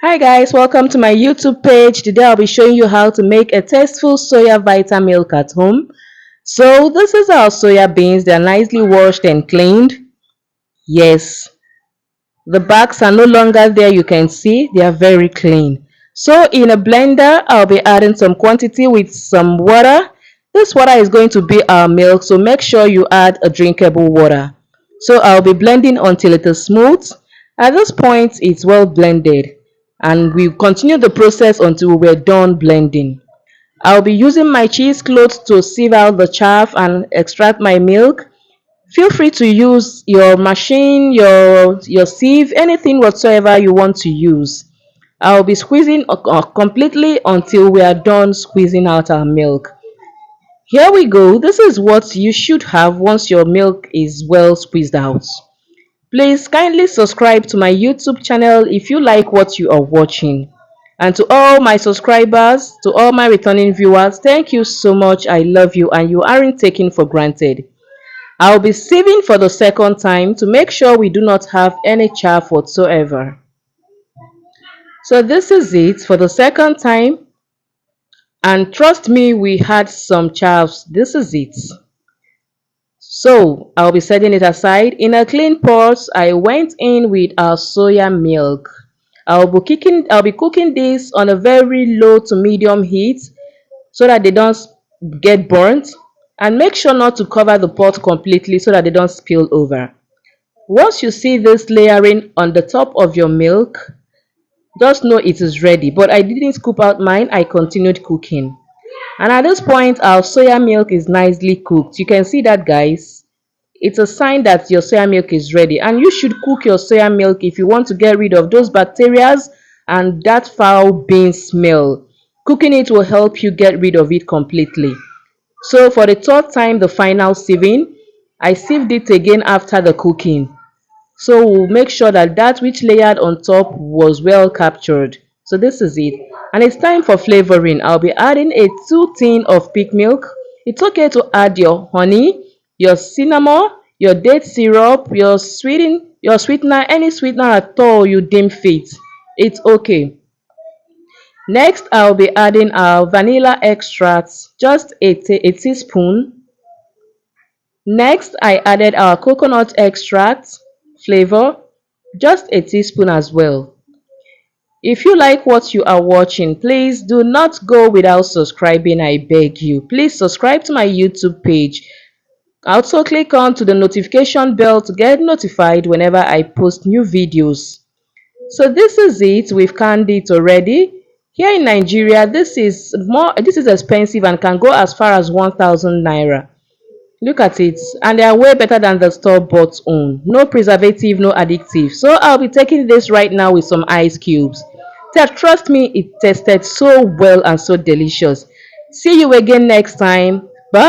Hi guys, welcome to my YouTube page. Today I'll be showing you how to make a tasteful soya Vita milk at home. So this is our soya beans. They're nicely washed and cleaned. Yes, the bags are no longer there. You can see they are very clean. So in a blender, I'll be adding some quantity with some water. This water is going to be our milk, so make sure you add a drinkable water. So I'll be blending until it is smooth. At this point, it's well blended, and we continue the process until we're done blending. I'll be using my cheesecloth to sieve out the chaff and extract my milk. Feel free to use your machine, your sieve, anything whatsoever you want to use. I'll be squeezing completely until we are done squeezing out our milk. Here we go. This is what you should have once your milk is well squeezed out. Please kindly subscribe to my YouTube channel if you like what you are watching. And to all my subscribers, to all my returning viewers, thank you so much. I love you and you aren't taken for granted. I'll be sieving for the second time to make sure we do not have any chaff whatsoever. So this is it for the second time, and trust me, we had some chaffs. This is it. So I'll be setting it aside. In a clean pot, I went in with our soya milk. I'll be cooking this on a very low to medium heat so that they don't get burnt, and make sure not to cover the pot completely so that they don't spill over. Once you see this layering on the top of your milk, just know it is ready. But I didn't scoop out mine, I continued cooking. And at this point, our soya milk is nicely cooked. You can see that, guys. It's a sign that your soya milk is ready. And you should cook your soya milk if you want to get rid of those bacteria and that foul bean smell. Cooking it will help you get rid of it completely. So for the third time, the final sieving, I sieved it again after the cooking. So we'll make sure that that which layered on top was well captured. So this is it. And it's time for flavoring. I'll be adding a 2 tin of pig milk. It's okay to add your honey, your cinnamon, your date syrup, your sweetener, any sweetener at all you deem fit. It's okay. Next, I'll be adding our vanilla extract, just a teaspoon. Next, I added our coconut extract flavor, just a teaspoon as well. If you like what you are watching, please do not go without subscribing, I beg you. Please subscribe to my YouTube page. Also click on to the notification bell to get notified whenever I post new videos. So this is it. We've canned it already. Here in Nigeria, this is expensive and can go as far as 1,000 naira. Look at it, and they are way better than the store-bought own. No preservative, no addictive. So I'll be taking this right now with some ice cubes. Trust me, it tasted so well and so delicious. See you again next time. Bye.